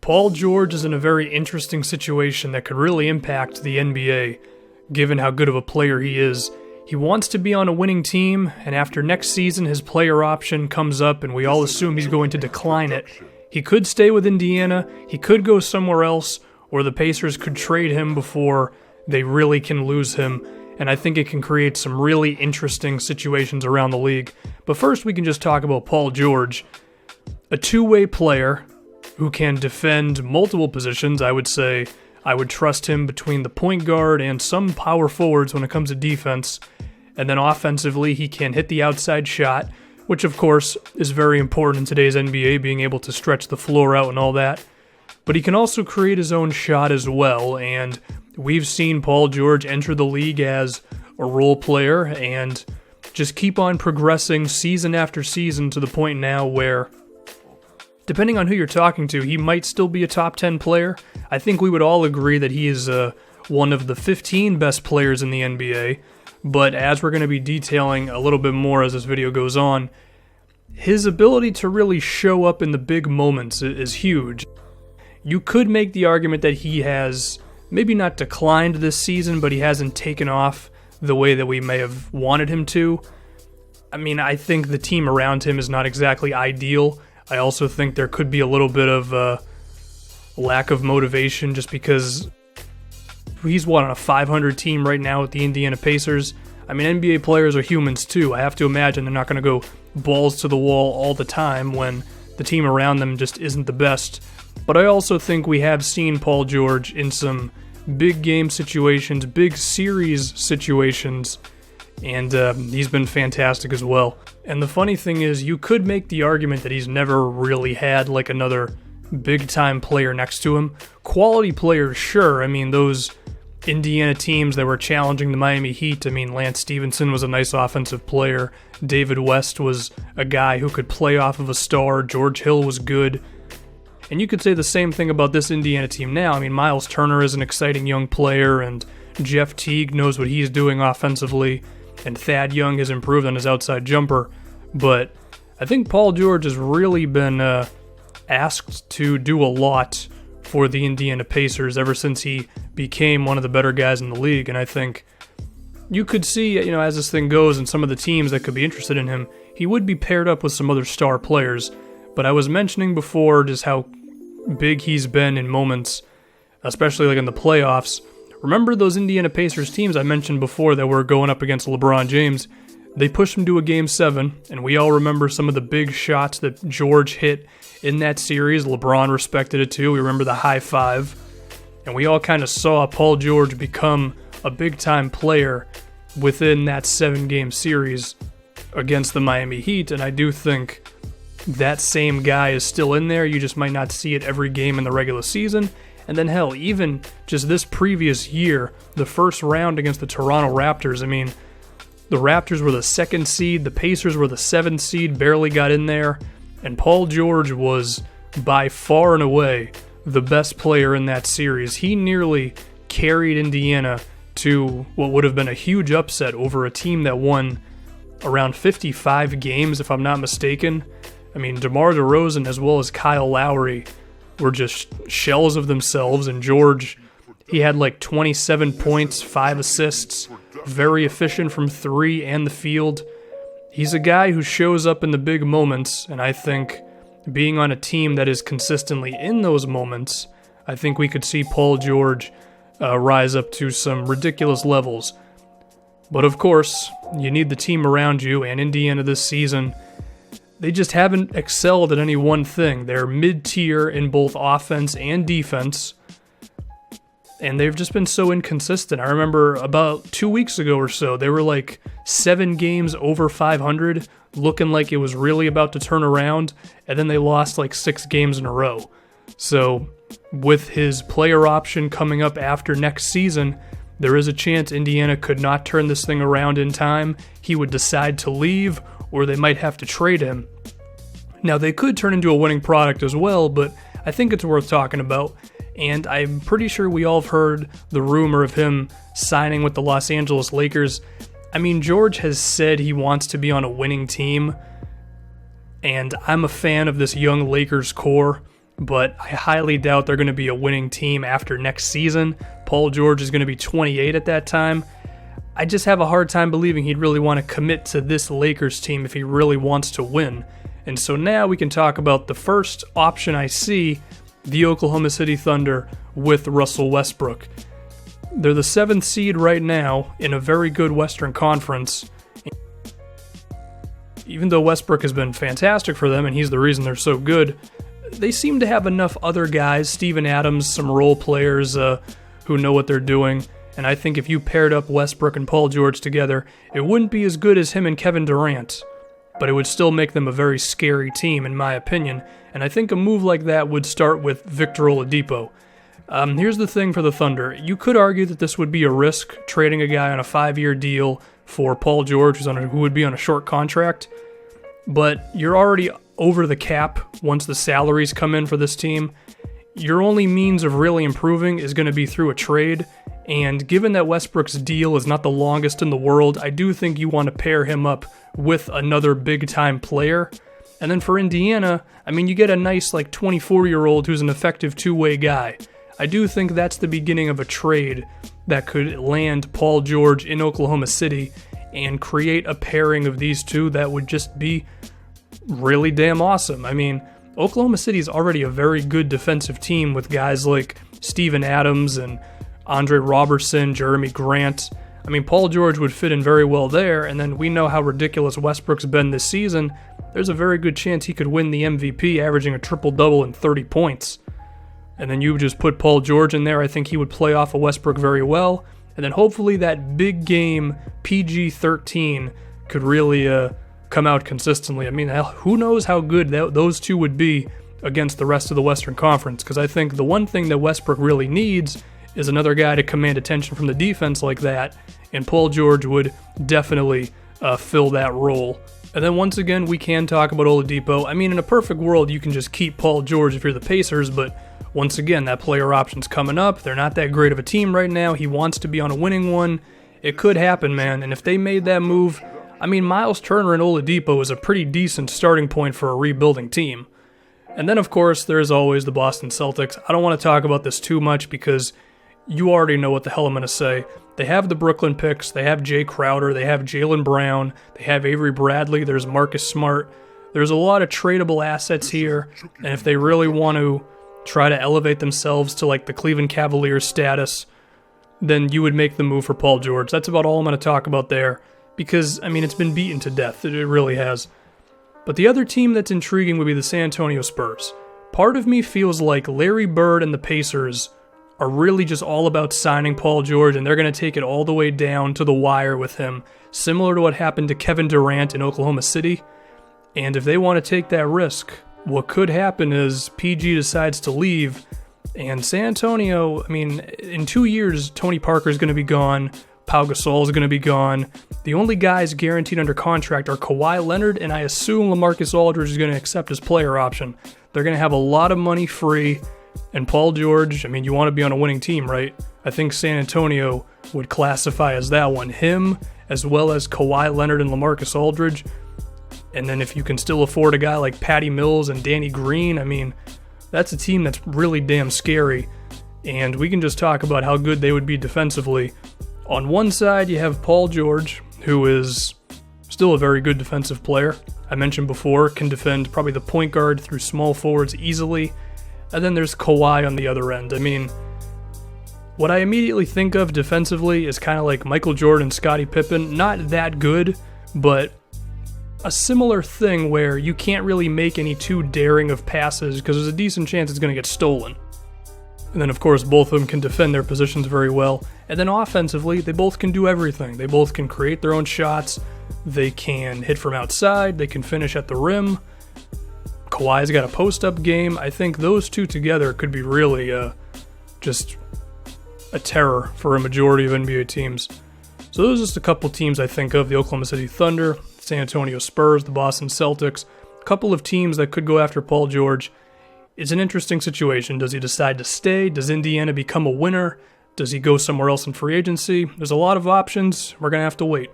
Paul George is in a very interesting situation that could really impact the NBA, given how good of a player he is. He wants to be on a winning team, and after next season his player option comes up and we all assume he's going to decline it. He could stay with Indiana, he could go somewhere else, or the Pacers could trade him before they really can lose him, and I think it can create some really interesting situations around the league. But first we can just talk about Paul George, a two-way player who can defend multiple positions. I would say I would trust him between the point guard and some power forwards when it comes to defense. And then offensively, he can hit the outside shot, which of course is very important in today's NBA, being able to stretch the floor out and all that. But he can also create his own shot as well, and we've seen Paul George enter the league as a role player and just keep on progressing season after season to the point now where, depending on who you're talking to, he might still be a top 10 player. I think we would all agree that he is one of the 15 best players in the NBA, but as we're going to be detailing a little bit more as this video goes on, his ability to really show up in the big moments is huge. You could make the argument that he has maybe not declined this season, but he hasn't taken off the way that we may have wanted him to. I mean, I think the team around him is not exactly ideal. I also think there could be a little bit of lack of motivation just because he's on a 500 team right now with the Indiana Pacers. I mean, NBA players are humans too. I have to imagine they're not going to go balls to the wall all the time when the team around them just isn't the best. But I also think we have seen Paul George in some big game situations, big series situations, and he's been fantastic as well. And the funny thing is, you could make the argument that he's never really had like another big-time player next to him. Quality players, sure. I mean, those Indiana teams that were challenging the Miami Heat, I mean, Lance Stevenson was a nice offensive player. David West was a guy who could play off of a star. George Hill was good. And you could say the same thing about this Indiana team now. I mean, Miles Turner is an exciting young player, and Jeff Teague knows what he's doing offensively, and Thad Young has improved on his outside jumper. But I think Paul George has really been asked to do a lot for the Indiana Pacers ever since he became one of the better guys in the league. And I think you could see, as this thing goes and some of the teams that could be interested in him, he would be paired up with some other star players. But I was mentioning before just how big he's been in moments, especially like in the playoffs. Remember those Indiana Pacers teams I mentioned before that were going up against LeBron James? They pushed him to a Game 7, and we all remember some of the big shots that George hit in that series. LeBron respected it too. We remember the high five. And we all kind of saw Paul George become a big-time player within that 7-game series against the Miami Heat, and I do think that same guy is still in there. You just might not see it every game in the regular season. And then hell, even just this previous year, the first round against the Toronto Raptors, I mean, the Raptors were the 2nd seed, the Pacers were the 7th seed, barely got in there, and Paul George was by far and away the best player in that series. He nearly carried Indiana to what would have been a huge upset over a team that won around 55 games, if I'm not mistaken. I mean, DeMar DeRozan as well as Kyle Lowry were just shells of themselves, and George, he had like 27 points, 5 assists, very efficient from 3 and the field. He's a guy who shows up in the big moments, and I think being on a team that is consistently in those moments, I think we could see Paul George rise up to some ridiculous levels. But of course, you need the team around you, and Indiana this season, they just haven't excelled at any one thing. They're mid-tier in both offense and defense, and they've just been so inconsistent. I remember about 2 weeks ago or so, they were like 7 games over 500, looking like it was really about to turn around, and then they lost like 6 games in a row. So with his player option coming up after next season, there is a chance Indiana could not turn this thing around in time. He would decide to leave, or they might have to trade him. Now, they could turn into a winning product as well, but I think it's worth talking about. And I'm pretty sure we all have heard the rumor of him signing with the Los Angeles Lakers. I mean, George has said he wants to be on a winning team, and I'm a fan of this young Lakers core, but I highly doubt they're going to be a winning team after next season. Paul George is going to be 28 at that time. I just have a hard time believing he'd really want to commit to this Lakers team if he really wants to win. And so now we can talk about the first option I see, the Oklahoma City Thunder with Russell Westbrook. They're the 7th seed right now in a very good Western Conference. Even though Westbrook has been fantastic for them and he's the reason they're so good, they seem to have enough other guys, Steven Adams, some role players who know what they're doing. And I think if you paired up Westbrook and Paul George together, it wouldn't be as good as him and Kevin Durant, but it would still make them a very scary team in my opinion. And I think a move like that would start with Victor Oladipo. Here's the thing for the Thunder. You could argue that this would be a risk, trading a guy on a 5-year deal for Paul George, who would be on a short contract. But you're already over the cap once the salaries come in for this team. Your only means of really improving is going to be through a trade. And given that Westbrook's deal is not the longest in the world, I do think you want to pair him up with another big-time player. And then for Indiana, I mean, you get a nice 24-year-old who's an effective two-way guy. I do think that's the beginning of a trade that could land Paul George in Oklahoma City and create a pairing of these two that would just be really damn awesome. I mean, Oklahoma City is already a very good defensive team with guys like Steven Adams and Andre Robertson, Jeremy Grant. I mean, Paul George would fit in very well there, and then we know how ridiculous Westbrook's been this season. There's a very good chance he could win the MVP, averaging a triple-double and 30 points. And then you just put Paul George in there. I think he would play off of Westbrook very well. And then hopefully that big game PG-13 could really come out consistently. I mean, who knows how good those two would be against the rest of the Western Conference, because I think the one thing that Westbrook really needs is another guy to command attention from the defense like that, and Paul George would definitely fill that role. And then once again, we can talk about Oladipo. I mean, in a perfect world, you can just keep Paul George if you're the Pacers, but once again, that player option's coming up. They're not that great of a team right now. He wants to be on a winning one. It could happen, man, and if they made that move, I mean, Miles Turner and Oladipo is a pretty decent starting point for a rebuilding team. And then, of course, there's always the Boston Celtics. I don't want to talk about this too much because you already know what the hell I'm going to say. They have the Brooklyn picks. They have Jay Crowder. They have Jaylen Brown. They have Avery Bradley. There's Marcus Smart. There's a lot of tradable assets here, and if they really want to try to elevate themselves to the Cleveland Cavaliers status, then you would make the move for Paul George. That's about all I'm going to talk about there because, I mean, it's been beaten to death. It really has. But the other team that's intriguing would be the San Antonio Spurs. Part of me feels like Larry Bird and the Pacers are really just all about signing Paul George, and they're going to take it all the way down to the wire with him, similar to what happened to Kevin Durant in Oklahoma City. And if they want to take that risk, what could happen is PG decides to leave, and San Antonio, I mean, in 2 years, Tony Parker's going to be gone, Pau Gasol is going to be gone. The only guys guaranteed under contract are Kawhi Leonard, and I assume LaMarcus Aldridge is going to accept his player option. They're going to have a lot of money free, and Paul George, I mean, you want to be on a winning team, right? I think San Antonio would classify as that one. Him, as well as Kawhi Leonard and LaMarcus Aldridge. And then if you can still afford a guy like Patty Mills and Danny Green, I mean, that's a team that's really damn scary. And we can just talk about how good they would be defensively. On one side, you have Paul George, who is still a very good defensive player. I mentioned before, can defend probably the point guard through small forwards easily. And then there's Kawhi on the other end. I mean, what I immediately think of defensively is kind of like Michael Jordan, Scottie Pippen. Not that good, but a similar thing where you can't really make any too daring of passes because there's a decent chance it's going to get stolen. And then, of course, both of them can defend their positions very well. And then offensively, they both can do everything. They both can create their own shots. They can hit from outside. They can finish at the rim. Kawhi's got a post-up game. I think those two together could be really just a terror for a majority of NBA teams. So those are just a couple teams I think of. The Oklahoma City Thunder, San Antonio Spurs, the Boston Celtics. A couple of teams that could go after Paul George. It's an interesting situation. Does he decide to stay? Does Indiana become a winner? Does he go somewhere else in free agency? There's a lot of options. We're going to have to wait.